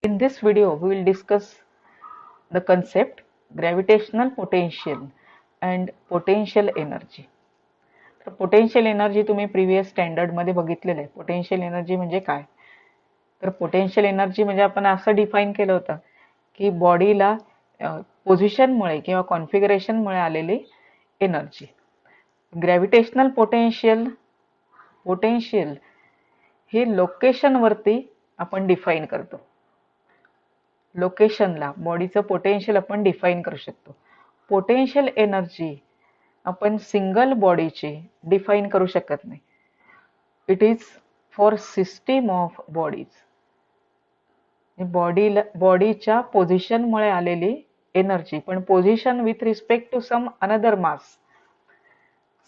In this video, we will discuss the concept gravitational potential and potential energy. तर potential energy तुम्ही previous standard मध्ये बघितलेलं आहे. Potential energy म्हणजे काय? तर पोटेन्शियल एनर्जी म्हणजे आपण असं डिफाईन केलं होतं की बॉडीला पोझिशनमुळे किंवा कॉन्फिगरेशनमुळे आलेली एनर्जी. ग्रॅव्हिटेशनल पोटेन्शियल हे लोकेशनवरती आपण डिफाईन करतो. लोकेशनला बॉडीचं पोटेन्शियल आपण डिफाईन करू शकतो. पोटेन्शियल एनर्जी आपण सिंगल बॉडीची डिफाईन करू शकत नाही. It is for system of bodies. बॉडीच्या पोझिशनमुळे आलेली एनर्जी, पण position with respect to some another mass,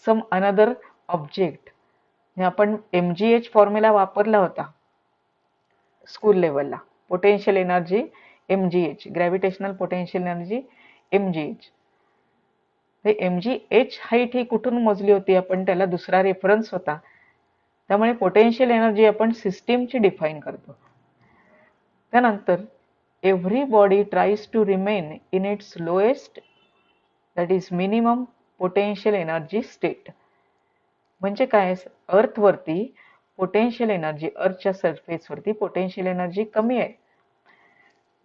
some another object. आपण MGH फॉर्म्युला वापरला होता स्कूल लेवलला. Potential energy MGH, gravitational potential energy MGH. हे MGH हाईट ही कुठून मोजली होती आपण? त्याला दुसरा रेफरन्स होता. त्यामुळे पोटेन्शियल एनर्जी आपण सिस्टीमची डिफाईन करतो. त्यानंतर every body tries to remain in its lowest, that is minimum potential energy state. म्हणजे काय? अर्थवरती पोटेन्शियल एनर्जी, अर्थच्या सरफेसवरती पोटेन्शियल एनर्जी कमी आहे.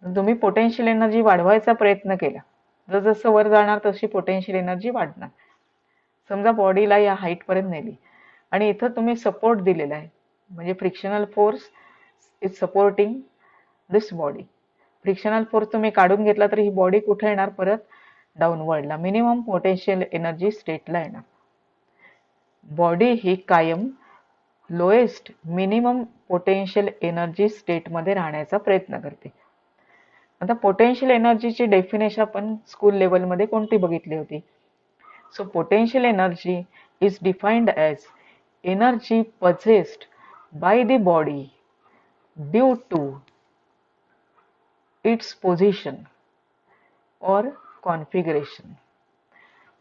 तुम्ही पोटेन्शियल एनर्जी वाढवायचा प्रयत्न केला, जसं वर जाणार तशी पोटेन्शियल एनर्जी वाढणार. समजा बॉडीला या हाईट पर्यंत नेली आणि इथं तुम्ही सपोर्ट दिलेला आहे, म्हणजे frictional force is supporting this body. Frictional force तुम्ही काढून घेतला तर ही बॉडी कुठे येणार? परत डाऊनवर्डला, मिनिमम पोटेन्शियल एनर्जी स्टेटला येणार. बॉडी ही कायम लोएस्ट मिनिमम पोटेन्शियल एनर्जी स्टेटमध्ये राहण्याचा प्रयत्न करते. आता पोटेन्शियल एनर्जीची डेफिनेशन आपण स्कूल लेवलमध्ये कोणती बघितली होती? So potential energy is defined as energy possessed by the body due to its position or configuration.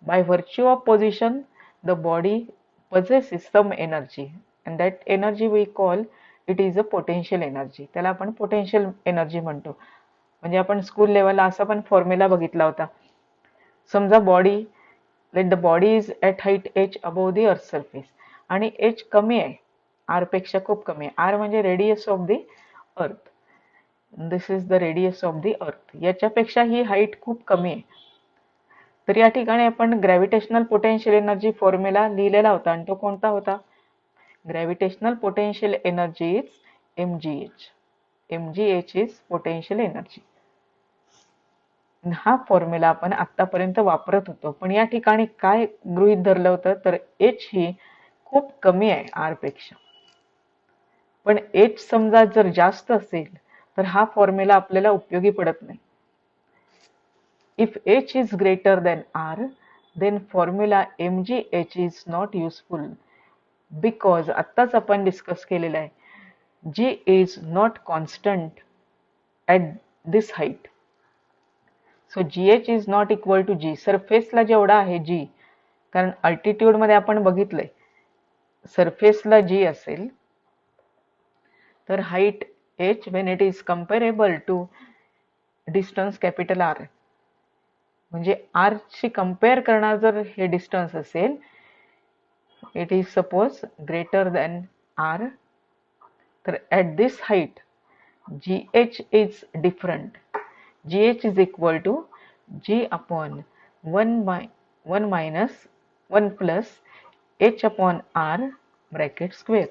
By virtue of position, the body possesses some energy and that energy we call it is a potential energy. त्याला आपण potential energy म्हणतो. म्हणजे आपण school लेवलला असा पण formula बघितला होता. समजा body, let the body is at height h above the earth surface आणि h कमी आहे, r पेक्षा खूप कमी आहे. r म्हणजे रेडियस ऑफ द अर्थ. दिस is the radius of the अर्थ. याच्यापेक्षा ही हाईट खूप कमी आहे. तर या ठिकाणी आपण ग्रॅव्हिटेशनल पोटेन्शियल एनर्जी फॉर्म्युला लिहिलेला होता आणि तो कोणता होता? Gravitational potential energy is MGH. MGH is potential energy. हा फॉर्म्युला आपण आतापर्यंत वापरत होतो, पण या ठिकाणी काय गृहीत धरलं होतं तर h ही खूप कमी आहे r पेक्षा. पण h समजा जर जास्त असेल तर हा फॉर्म्युला आपल्याला उपयोगी पडत नाही. If h is greater than r, then formula MGH is not useful because आत्ताच आपण डिस्कस केलेलं आहे, G is not constant at this height. So GH is not equal to G. सरफेसला जेवढा आहे G, कारण अल्टिट्यूड मध्ये आपण बघितलंय सरफेसला G असेल तर height h when it is comparable to distance capital R, म्हणजे r शी कंपेअर करणार जर हे डिस्टन्स असेल, it is suppose greater than r, तर at this height GH is different. GH is equal to G upon 1 minus 1 plus h upon r bracket square.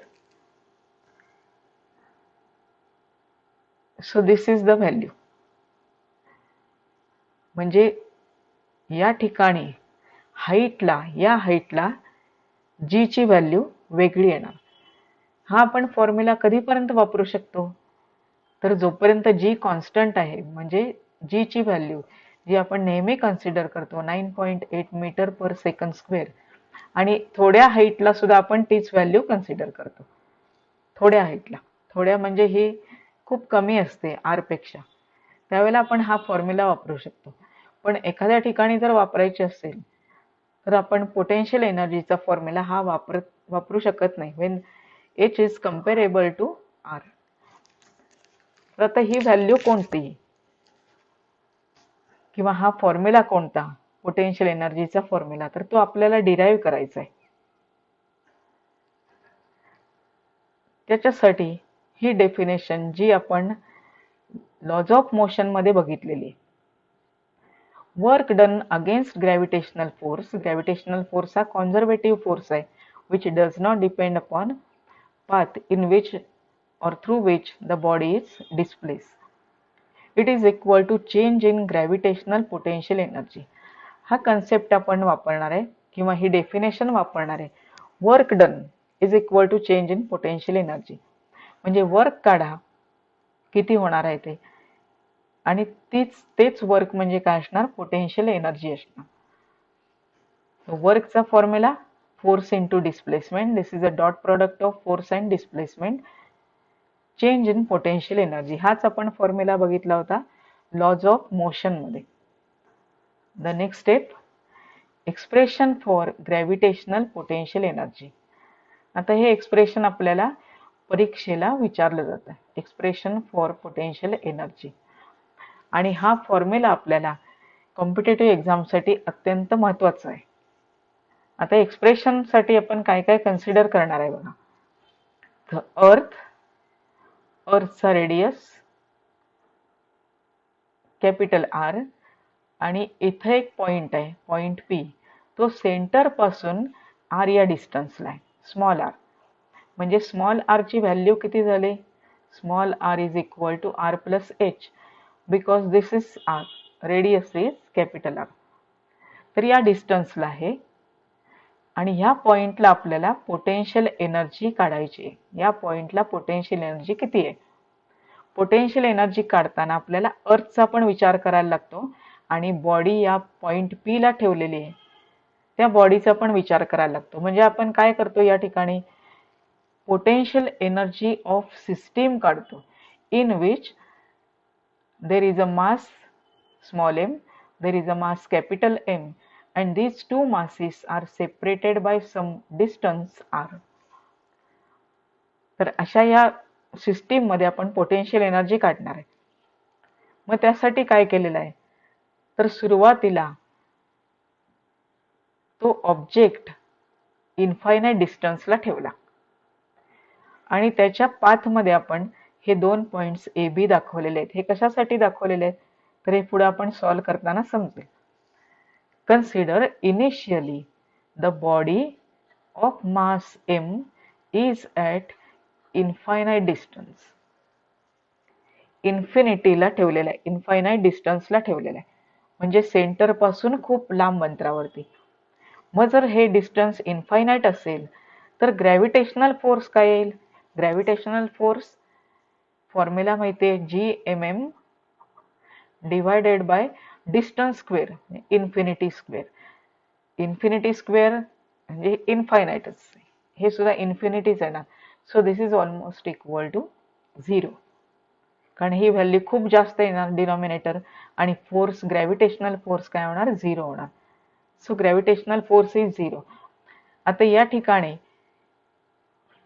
So this is the value. म्हणजे या ठिकाणी या हाईटला G ची value वेगळी येणार. हा आपण फॉर्म्युला कधीपर्यंत वापरू शकतो? तर जोपर्यंत G कॉन्स्टंट आहे, म्हणजे G ची व्हॅल्यू जी आपण नेहमी कन्सिडर करतो 9.8 मीटर पर सेकंड स्क्वेअर, आणि थोड्या हाईटला सुद्धा आपण तीच व्हॅल्यू कन्सिडर करतो. थोड्या हाईटला, थोड्या म्हणजे ही खूप कमी असते r पेक्षा, त्यावेळेला आपण हा फॉर्म्युला वापरू शकतो. पण एखाद्या ठिकाणी जर वापरायची असेल तर आपण पोटेन्शियल एनर्जीचा फॉर्म्युला हा वापरू शकत नाही when h is comparable to r. तर आता ही व्हॅल्यू कोणती किंवा हा फॉर्म्युला कोणता, पोटेन्शियल एनर्जीचा फॉर्म्युला, तर तो आपल्याला डिराईव्ह करायचा आहे. त्याच्यासाठी ही डेफिनेशन जी आपण लॉज ऑफ मोशन मध्ये बघितलेली, work done against gravitational force हा कॉन्झर्वेटिव्ह फोर्स आहे, which does not depend upon path in which or through which the body is displaced. It is equal to change in gravitational potential energy. हा concept आपण वापरणार आहे किंवा ही definition वापरणार आहे. Work done is equal to change in potential energy. म्हणजे work काढा किती होणार आहे ते, आणि तेच वर्क म्हणजे काय असणार, पोटेन्शियल एनर्जी असणार. वर्कचा formula force into displacement. This is a dot product of force and displacement. Change in potential energy हाच आपण फॉर्म्युला बघितला होता लॉज ऑफ मोशन मध्ये. The next step, expression for gravitational potential energy. आता हे expression आपल्याला परीक्षेला विचारलं जातं, एक्सप्रेशन फॉर पोटेन्शियल एनर्जी, आणि हा फॉर्म्युला आपल्याला कॉम्पिटेटिव्ह एक्झामसाठी अत्यंत महत्वाचा आहे. आता एक्सप्रेशन साठी आपण काय काय कन्सिडर करणार आहे बघा. अर्थचा रेडियस कॅपिटल आर, आणि इथे एक पॉइंट आहे पॉइंट पी, तो सेंटर पासून आर या डिस्टन्सला आहे, स्मॉल आर. म्हणजे स्मॉल आर ची व्हॅल्यू किती झाली, small R is equal to R plus H, because this is R, radius is capital R. तर या डिस्टन्सला आहे, आणि ह्या पॉइंटला आपल्याला पोटेन्शियल एनर्जी काढायची आहे. या पॉइंटला पोटेन्शियल एनर्जी किती आहे. पोटेन्शियल एनर्जी काढताना आपल्याला अर्थचा पण विचार करायला लागतो, आणि बॉडी या पॉइंट पी ला ठेवलेली आहे त्या बॉडीचा पण विचार करायला लागतो. म्हणजे आपण काय करतो या ठिकाणी, पोटेन्शियल एनर्जी ऑफ सिस्टीम काढतो, in which there is a mass small M, there is a mass capital M, and these two masses are separated by some distance r. तर अशा या सिस्टीम मध्ये आपण पोटेन्शियल एनर्जी काढणार आहे. मग त्यासाठी काय केलेलं आहे, तर सुरुवातीला तो ऑब्जेक्ट इन्फायनाइट डिस्टन्सला ठेवला, आणि त्याच्या पाथ मध्ये आपण हे दोन पॉइंट्स ए बी दाखवलेले आहेत. हे कशासाठी दाखवलेले आहेत, तर हे पुढे आपण सॉल्व्ह करताना समजेल. Consider initially the body of mass m is at infinite distance. इन्फिनिटीला ठेवलेला आहे, इन्फायनाइट डिस्टन्सला ठेवलेला आहे, म्हणजे सेंटर पासून खूप लांब अंतरावरती. मग जर हे डिस्टन्स इन्फायनाइट असेल तर ग्रॅव्हिटेशनल फोर्स काय येईल, ग्रॅव्हिटेशनल फोर्स फॉर्म्युला माहिती आहे, G M M divided by distance square, infinity square. Infinity square म्हणजे इन्फायनाइटच, हे सुद्धा इन्फिनिटीच आहे ना. So this is almost equal to 0, कारण ही व्हॅल्यू खूप जास्त येणार डिनॉमिनेटर, आणि फोर्स ग्रॅव्हिटेशनल फोर्स काय होणार, 0 होणार. So gravitational force is 0. आता या ठिकाणी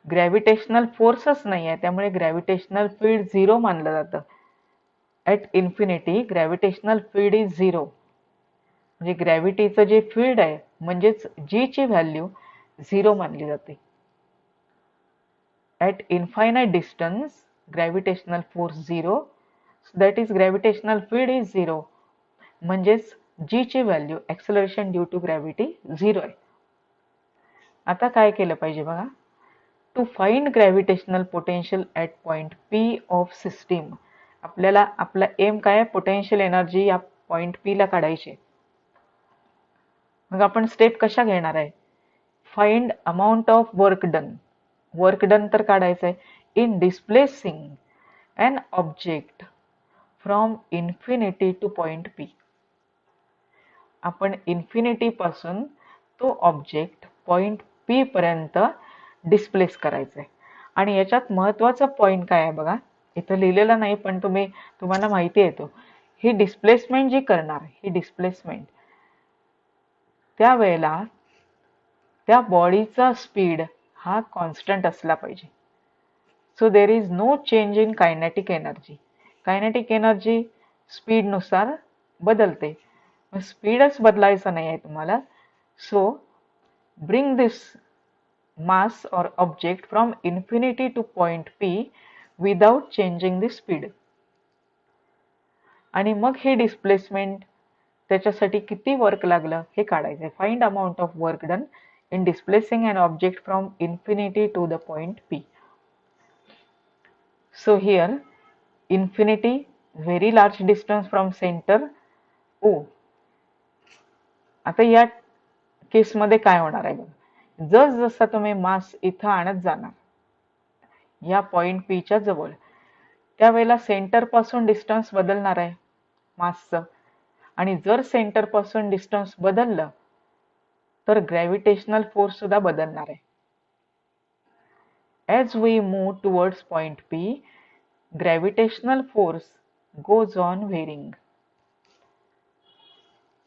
ग्रॅव्हिटेशनल फोर्सच नाही आहे, त्यामुळे ग्रॅव्हिटेशनल फील्ड 0 मानलं जातं. At infinity gravitational field is 0, म्हणजे ग्रॅव्हिटीचं जे फील्ड आहे म्हणजेच जी ची व्हॅल्यू 0 मानली जाते. At infinite distance gravitational force 0, that is gravitational field is 0, म्हणजेच जी ची value acceleration due to gravity 0 आहे. आता काय केलं पाहिजे बघा, to find gravitational potential at point P of system. आपल्याला आपला एम काय आहे, पोटेन्शियल एनर्जी या पॉइंट पी ला काढायची. मग आपण स्टेप कशा घेणार आहे, find amount of work done. Work done तर काढायचं आहे in displacing an object from infinity to point P. आपण इन्फिनिटी पासून तो ऑब्जेक्ट पॉइंट पी पर्यंत डिस्प्लेस करायचं आहे. आणि याच्यात महत्वाचा पॉइंट काय आहे बघा, इथं लिहिलेलं नाही पण तुम्हाला माहिती आहे, तो ही डिस्प्लेसमेंट जी करणार, ही डिस्प्लेसमेंट त्यावेळेला त्या बॉडीचा स्पीड हा कॉन्स्टंट असला पाहिजे. So there is no change in kinetic energy. Kinetic energy स्पीडनुसार बदलते. स्पीडच बदलायचं नाही आहे तुम्हाला. So bring this mass or object from infinity to point P without changing the speed. आणि मग हे डिस्प्लेसमेंट त्याच्यासाठी किती वर्क लागलं हे काढायचं. Find amount of work done in displacing an object from infinity to the point P. So here infinity, very large distance from center O. आता या केसमध्ये काय होणार आहे बघा. जस जसा तुम्ही मास इथं आणत जाणार या पॉइंट पी च्या जवळ, त्यावेळेला सेंटर पासून डिस्टन्स बदलणार आहे मासचं. आणि जर सेंटर पासून डिस्टन्स बदललं तर ग्रॅव्हिटेशनल फोर्स सुद्धा बदलणार आहे. As we move towards point P, gravitational force goes on varying.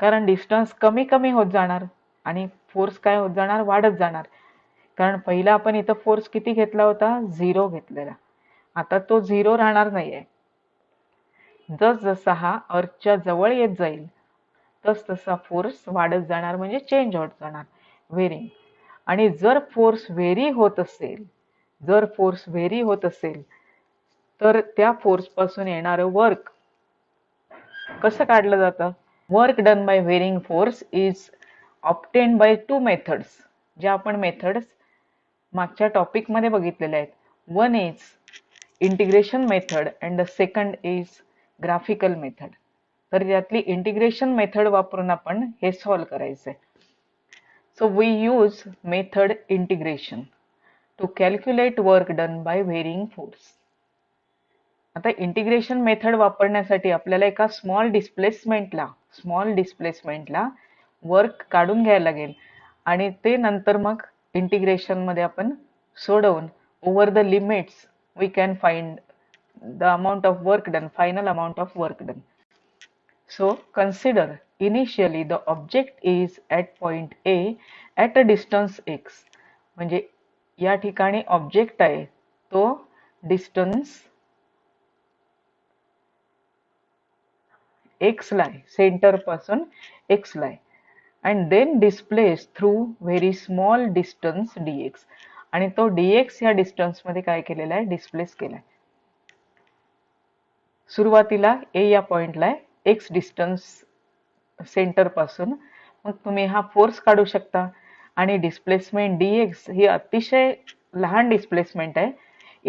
कारण डिस्टन्स कमी कमी होत जाणार आणि फोर्स काय होत जाणार, वाढत जाणार. कारण पहिला आपण इथं फोर्स किती घेतला होता, 0 घेतलेला. आता तो 0 राहणार नाहीये. जस जसा हा अर्थच्या जवळ येत जाईल तस तसा फोर्स वाढत जाणार, म्हणजे चेंज होत जाणार, व्हेरिंग. आणि जर फोर्स व्हेरी होत असेल तर त्या फोर्स पासून येणारं वर्क कसं काढलं जातं. Work done by varying force is obtained by 2 methods. ज्या आपण मेथड्स मागच्या टॉपिक मध्ये बघितलेल्या आहेत. One is integration method and the second is graphical method. तर यातली इंटिग्रेशन मेथड वापरून आपण हे सॉल्व्ह करायचंय. So we use method integration to calculate work done by varying force. आता इंटिग्रेशन मेथड वापरण्यासाठी आपल्याला एका स्मॉल डिस्प्लेसमेंटला वर्क काढून घ्यायला लागेल आणि ते नंतर मग इंटिग्रेशन मध्ये आपण सोडवून over the limits we can find the amount of work done, final amount of work done. So consider initially the object is at point A at a distance x. म्हणजे या ठिकाणी ऑब्जेक्ट आहे तो distance x ला आहे, centre पासून x ला आहे. and then displaced through very small distance dx. आणि तो dx या डिस्टन्स मध्ये काय केलेला आहे, डिस्प्लेस केलाय. सुरुवातीला a या पॉइंटला आहे x डिस्टन्स सेंटर पासून. मग तुम्ही हा फोर्स काढू शकता आणि डिस्प्लेसमेंट dx ही अतिशय लहान डिस्प्लेसमेंट आहे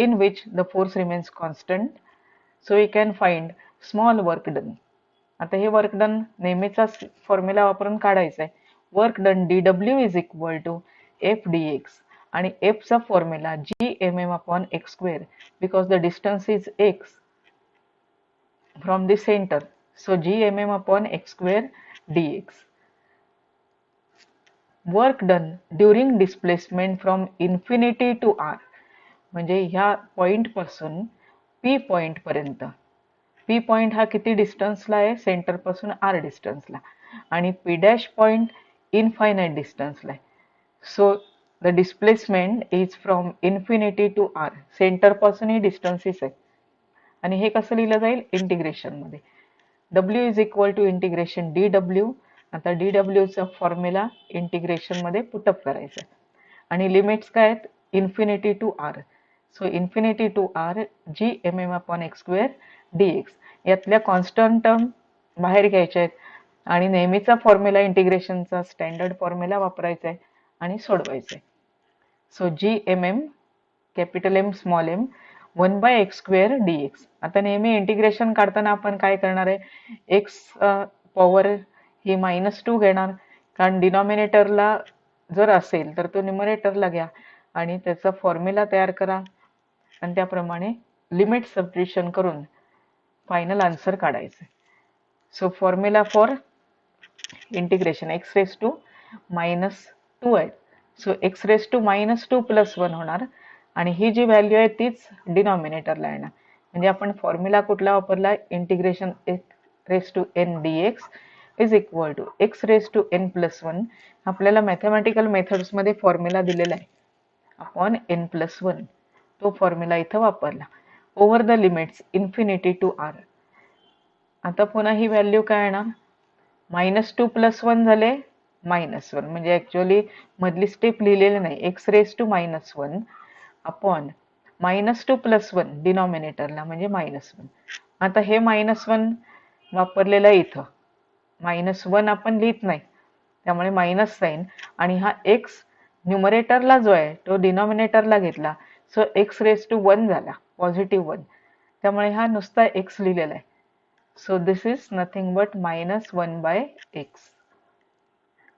in which the force remains constant. So we can find small work done. आता हे वर्क डन नेहमीचा फॉर्म्युला वापरून काढायचा आहे. Work done dw is equal to F dx आणि एफ चा formula gmm upon x square because the distance is x from the centre. So gmm upon x square dx. Work done during displacement from infinity to r. म्हणजे ह्या point पासून p point पर्यंत. P point हा किती डिस्टन्सला आहे, centre पासून r डिस्टन्सला. आणि P डॅश पॉइंट इनफायनाइट डिस्टन्सला आहे. So the displacement is from infinity to r. Centre पासून ही डिस्टन्सेस आहे. आणि हे कसं लिहिलं जाईल, इंटिग्रेशन मध्ये. w is equal to integration dw. आता dw चा फॉर्म्युला इंटिग्रेशन मध्ये पुटअप करायचा आणि लिमिट्स काय आहेत, infinity to r. So infinity to r gmm upon x square dx. यातल्या कॉन्स्टंट टर्म बाहेर घ्यायच्या आहेत आणि नेहमीचा फॉर्म्युला इंटिग्रेशनचा स्टँडर्ड फॉर्म्युला वापरायचा आहे आणि सोडवायचा आहे. So gmm capital M small m 1/x square dx. आता नेहमी इंटिग्रेशन काढताना आपण काय करणार आहे, x पॉवर ही -2 घेणार. कारण डिनॉमिनेटरला जर असेल तर तो न्यूमरेटरला घ्या आणि त्याचा फॉर्म्युला तयार करा आणि त्याप्रमाणे लिमिट सबट्रिब्युशन करून फायनल आन्सर काढायचं. So formula for integration x raise to -2 आहे. So x raise to -2 plus 1 होणार आणि ही जी व्हॅल्यू आहे तीच डिनॉमिनेटरला येणार. म्हणजे आपण फॉर्म्युला कुठला वापरला, integration x raise to n dx is equal to x raise to n plus 1. आपल्याला मॅथमॅटिकल मेथड्स मध्ये फॉर्म्युला दिलेला आहे अपॉन n प्लस 1. तो फॉर्म्युला इथं वापरला. Over the limits infinity to r. आता पुन्हा ही व्हॅल्यू काय येणार, -2 + 1 झाले -1, म्हणजे ऍक्च्युअली मधली स्टेप लिहिलेली नाही, x⁻⁻1 अपॉन -2 + 1 डिनॉमिनेटरला म्हणजे -1. आता हे -1 वापरलेलं आहे इथं, -1 आपण लिहित नाही त्यामुळे मायनस साइन, आणि हा x न्यूमरेटरला जो आहे तो डिनॉमिनेटरला घेतला, सो x⁻1 झाला, +1, त्यामुळे हा नुसता x लिहिलेला आहे. So this is nothing but -1/x,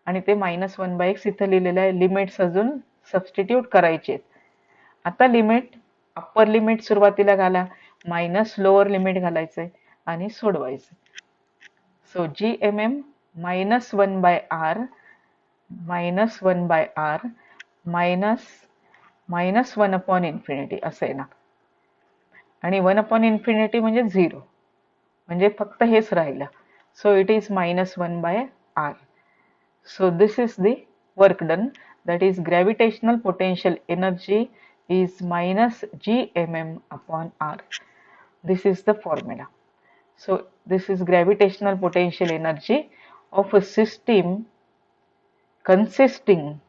आणि ते -1/x इथं लिहिलेलं आहे. लिमिट्स अजून सबस्टिट्यूट करायचे. आता लिमिट, अप्पर लिमिट सुरुवातीला घाला, मायनस लोअर लिमिट घालायचंय आणि सोडवायचं. सो GMM -1/r मायनस 1/∞ असं आहे ना, आणि 1/∞ म्हणजे 0, म्हणजे फक्त हेच राहिलं. So it is -1/r. So this is the work done, that is gravitational potential energy is minus gmm upon r. This is the formula. So this is gravitational potential energy of a system consisting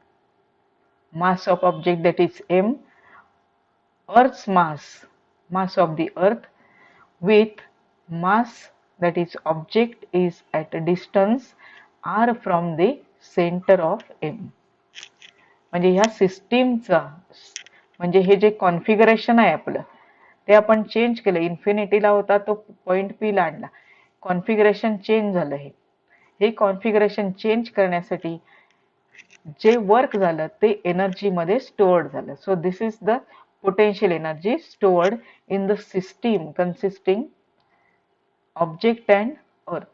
mass of object, that is m, Earth's mass of the earth, with mass, that is object is at a distance r from the centre of M. म्हणजे ह्या सिस्टीमचा, म्हणजे हे जे configuration आहे आपलं ते आपण चेंज केलं. इन्फिनिटीला होता तो पॉइंट पी ला आणला, कॉन्फिगरेशन चेंज झालं. हे कॉन्फिगरेशन चेंज करण्यासाठी जे वर्क झालं ते एनर्जी मध्ये स्टोअर्ड झालं. So this is the potential energy stored in the system consisting object and अर्थ.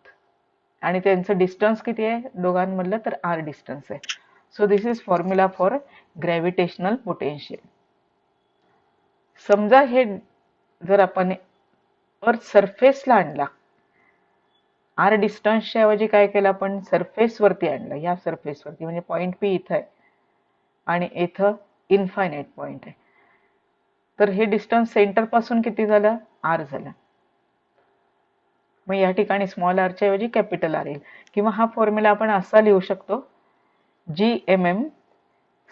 आणि त्यांचं डिस्टन्स किती आहे दोघांमधलं, तर r डिस्टन्स आहे. So this is formula for gravitational potential. समजा हे जर आपण अर्थ सरफेसला आणला, r डिस्टन्सच्या ऐवजी काय केलं आपण, सरफेस वरती आणलं, या सरफेस वरती, म्हणजे पॉइंट P इथं आहे आणि इथं इन्फायनाइट पॉइंट आहे. तर हे डिस्टन्स सेंटर पासून किती झालं, r झालं. मग या ठिकाणी स्मॉल r च्या ऐवजी कॅपिटल r येईल. किंवा हा फॉर्म्युला आपण असा लिहू शकतो, GMM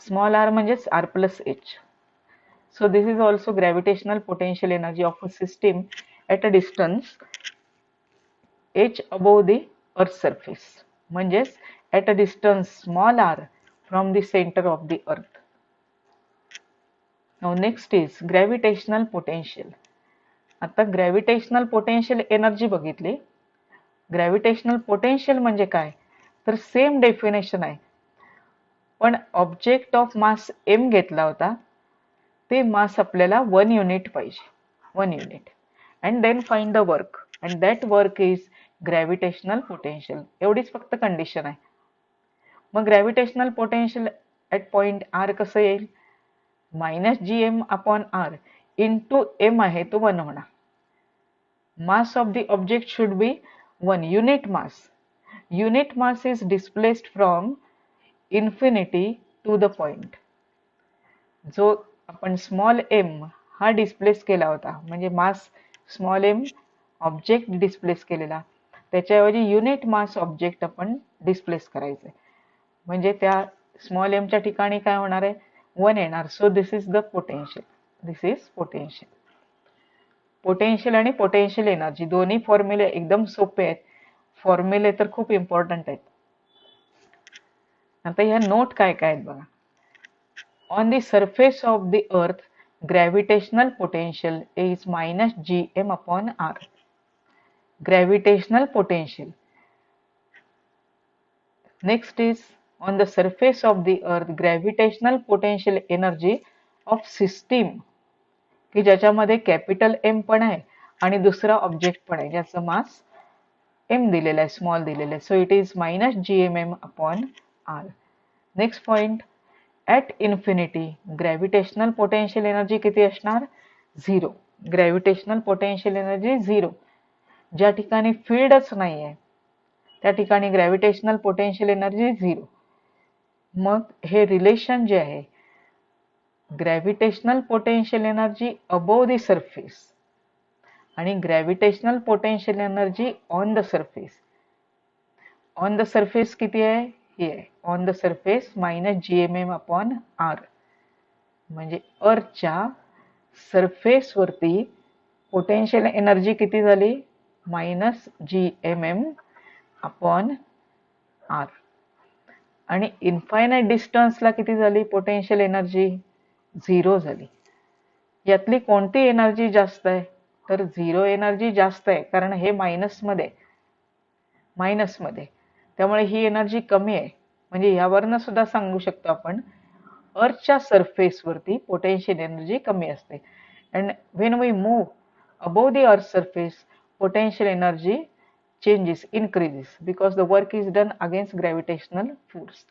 स्मॉल r म्हणजेच r + h. So this is also gravitational potential energy of a system at a distance h above the earth surface, म्हणजेच at a distance small r from the centre of the earth. Now next is gravitational potential. आता gravitational potential energy बघितली. Gravitational potential म्हणजे काय, तर same definition आहे, पण object of mass m घेतला होता, ते मास आपल्याला 1 युनिट पाहिजे, 1 unit, and then find the work, and that work is gravitational potential. एवढीच फक्त कंडिशन आहे. मग gravitational potential at point r कसं येईल, -gm/r इंटू m आहे तो 1 होणार. Mass of the object should be 1 unit mass. Unit mass is displaced from infinity to the point. जो आपण स्मॉल m हा डिस्प्लेस केला होता, म्हणजे mass small m object displace केलेला, त्याच्याऐवजी युनिट मास ऑब्जेक्ट आपण डिस्प्लेस करायचं, म्हणजे त्या स्मॉल m च्या ठिकाणी काय होणार आहे, 1 येणार. So this is the potential. This is potential. Potential आणि पोटेन्शियल एनर्जी दोन्ही फॉर्म्युले एकदम सोपे आहेत. फॉर्म्युले तर खूप इम्पॉर्टंट आहेत. आता ह्या नोट काय काय आहेत बघा. On the surface of the अर्थ gravitational potential is -gm/r. Gravitational potential. Next is on the surface of the अर्थ gravitational potential energy of system, की ज्याच्यामध्ये कॅपिटल M पण आहे आणि दुसरा ऑब्जेक्ट पण आहे ज्याचं मास m दिलेला आहे, स्मॉल दिलेला आहे. So it is -gmm/r. Next point, at infinity gravitational potential energy किती असणार, 0. Gravitational potential energy 0. ज्या ठिकाणी फील्डच नाही आहे त्या ठिकाणी ग्रॅव्हिटेशनल पोटेन्शियल एनर्जी 0. मग हे रिलेशन जे आहे, gravitational potential energy above the surface आणि gravitational potential energy on the surface. On the surface किती आहे? ही आहे ऑन द सरफेस -gmm/r. म्हणजे अर्थच्या सरफेस वरती पोटेन्शियल एनर्जी किती झाली? -gmm/r. आणि इन्फायनाइट डिस्टन्सला किती झाली पोटेन्शियल एनर्जी? 0 झाली. यातली कोणती एनर्जी जास्त आहे? तर 0 एनर्जी जास्त आहे, कारण हे मायनसमध्ये, त्यामुळे ही एनर्जी कमी आहे. म्हणजे यावरनं सुद्धा सांगू शकतो आपण अर्थच्या सरफेस वरती पोटेन्शियल एनर्जी कमी असते. And when we move above the earth surface, potential energy changes, increases, because the work is done against gravitational force.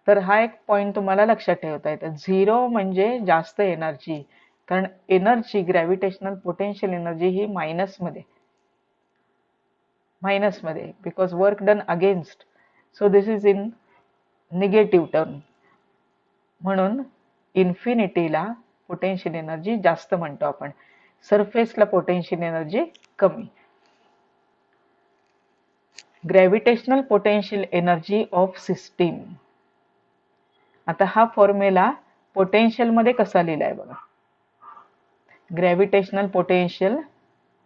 तर हा एक पॉइंट तुम्हाला लक्षात ठेवता येतं. 0 म्हणजे जास्त एनर्जी, कारण एनर्जी ग्रॅव्हिटेशनल पोटेन्शियल एनर्जी ही मायनसमध्ये, because work done against, so this is in negative term. म्हणून इन्फिनिटीला पोटेन्शियल एनर्जी जास्त म्हणतो आपण, सरफेसला पोटेन्शियल एनर्जी कमी. Gravitational potential energy of system. आता हा फॉर्म्युला पोटेन्शियल मध्ये कसा लिहिलाय बघा. Gravitational potential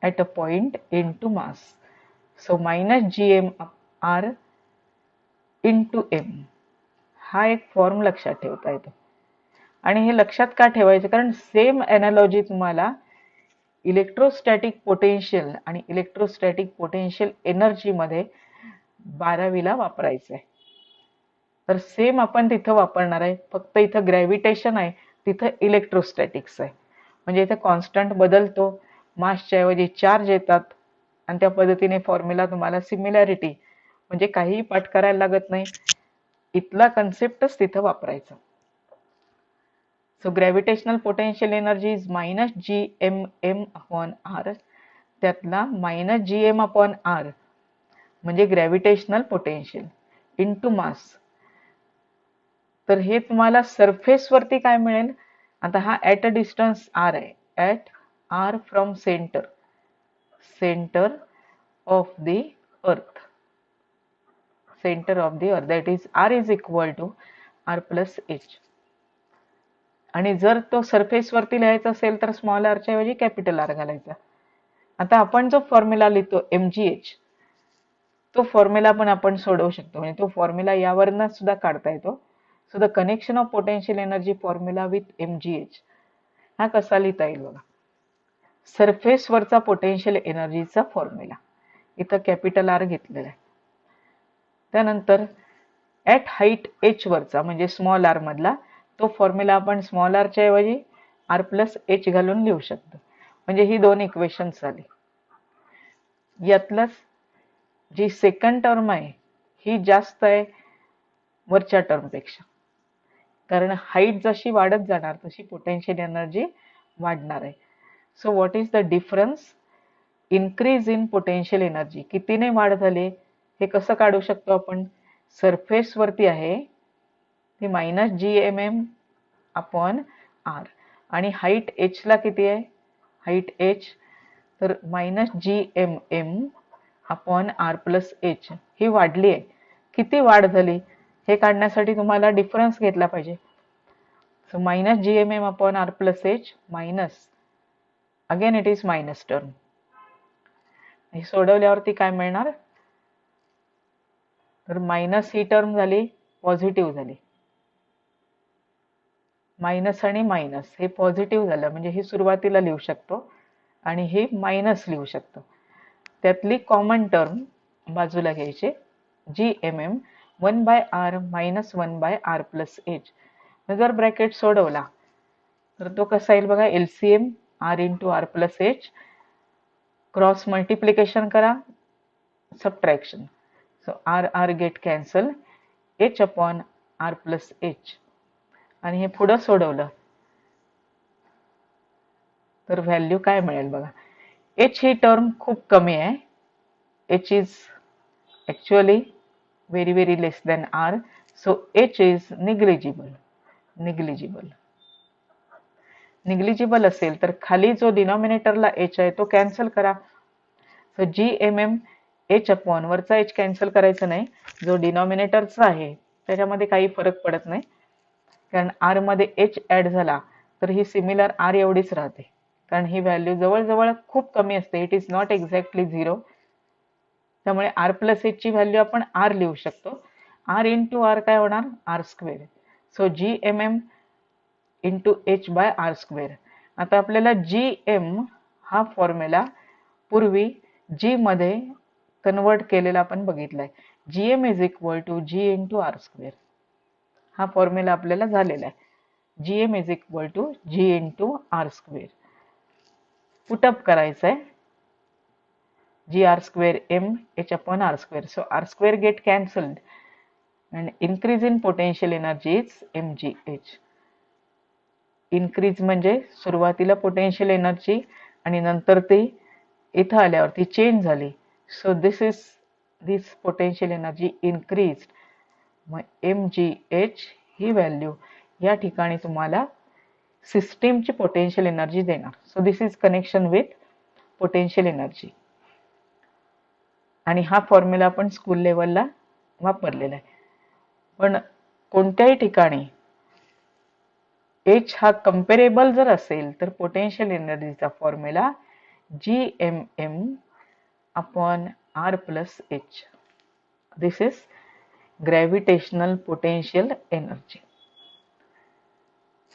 at a point into mass, so -gm/r into m. हा एक फॉर्म लक्षात ठेवता येतो. आणि हे लक्षात का ठेवायचं? कारण सेम एनालॉजी तुम्हाला इलेक्ट्रोस्टॅटिक पोटेन्शियल आणि इलेक्ट्रोस्टॅटिक पोटेन्शियल एनर्जी मध्ये 12वीला वापरायचं आहे. तर सेम आपण तिथं वापरणार आहे, फक्त इथं ग्रॅव्हिटेशन आहे, तिथं इलेक्ट्रोस्टॅटिक्स आहे. म्हणजे इथं कॉन्स्टंट बदलतो, मासच्या ऐवजी चार्ज येतात, आणि त्या पद्धतीने फॉर्म्युला तुम्हाला सिमिलॅरिटी, म्हणजे काहीही पाठ करायला लागत नाही, इथला कन्सेप्टच तिथं वापरायचा. So gravitational potential energy is -gmm/r. त्यातला -gm/r म्हणजे ग्रॅव्हिटेशनल पोटेन्शियल इंटू मास. तर हे तुम्हाला सरफेस वरती काय मिळेल? आता हा ॲट अ डिस्टन्स r आहे, at r from centre of the earth, that is r is equal to r plus h. आणि जर तो सरफेस वरती लिहायचा असेल तर स्मॉल r च्या ऐवजी कॅपिटल R घालायचा. आता आपण जो फॉर्म्युला लिहितो mgh, तो फॉर्म्युला पण आपण सोडवू शकतो, म्हणजे तो फॉर्म्युला यावरनं सुद्धा काढता येतो. So the connection of potential energy formula with mgh हा कसा लिहिता येईल बघा. सरफेस वरचा पोटेन्शियल एनर्जीचा फॉर्म्युला, इथं कॅपिटल R घेतलेला आहे. त्यानंतर ॲट हाईट h वरचा म्हणजे स्मॉल r मधला तो फॉर्म्युला आपण स्मॉल r च्या ऐवजी r प्लस h घालून लिहू शकतो. म्हणजे ही दोन इक्वेशन्स झाली. यातलंच जी सेकंड टर्म आहे ही जास्त आहे वरच्या टर्मपेक्षा, कारण हाईट जशी वाढत जाणार तशी पोटेन्शियल एनर्जी वाढणार आहे. So what is the difference? Increase in potential energy. कितीने वाढ झाली हे कसं काढू शकतो आपण? सरफेस वरती आहे ती -gmm/r आणि हाईट h ला किती आहे? हाईट h तर -gmm/r प्लस h ही वाढली आहे. किती वाढ झाली हे काढण्यासाठी तुम्हाला डिफरन्स घेतला पाहिजे. So -gmm/r plus h minus, again it is minus term. हे सोडवल्यावरती काय मिळणार? तर मायनस ही टर्म झाली पॉझिटिव्ह झाली, मायनस आणि मायनस हे पॉझिटिव्ह झालं, म्हणजे ही सुरुवातीला लिहू शकतो आणि हे मायनस लिहू शकतो. त्यातली कॉमन टर्म बाजूला घ्यायची, gmm 1/r minus 1/r plus h. जर ब्रॅकेट सोडवला तर तो कसा येईल बघा. LCM r into r plus h, cross multiplication करा, subtraction, so r get cancel, h upon r plus h. आणि हे पुढं सोडवलं तर व्हॅल्यू काय मिळेल बघा. h ही टर्म खूप कमी आहे, h is actually very very less than r, so h is negligible. Negligible असेल तर खाली जो डिनॉमिनेटरला h आहे तो कॅन्सल करा. सो GMM h अपॉन वरचा h कॅन्सल करायचा नाही, जो डिनॉमिनेटरचा आहे त्याच्यामध्ये काही फरक पडत नाही, कारण r मध्ये h ऍड झाला तर ही सिमिलर r एवढीच राहते, कारण ही व्हॅल्यू जवळजवळ खूप कमी असते. It is not exactly 0. त्यामुळे r प्लस h ची व्हॅल्यू आपण r लिहू शकतो. r इंटू r काय होणार, r square. So GMM into h by r square. आता आपल्याला GM हा फॉर्म्युला पूर्वी G मध्ये कन्वर्ट केलेला आपण बघितलाय. GM is equal to G into r square. हा फॉर्म्युला आपल्याला झालेला आहे. GM is equal to G into r square. Put up करायचं आहे. GR square M H upon R square. So R square get cancelled and increase in potential energy is mgh. Increase म्हणजे सुरुवातीला potential energy आणि नंतर ती इथं आल्यावरती change झाली. So this potential energy increase. मग mgh ही व्हॅल्यू या ठिकाणी तुम्हाला सिस्टीमची पोटेन्शियल एनर्जी देणार. So this is connection with potential energy. आणि हा फॉर्म्युला आपण स्कूल लेवलला वापरलेला आहे. पण कोणत्याही ठिकाणी h हा कंपेरेबल जर असेल तर पोटेन्शियल एनर्जीचा formula GMM upon R plus H. This is gravitational potential energy.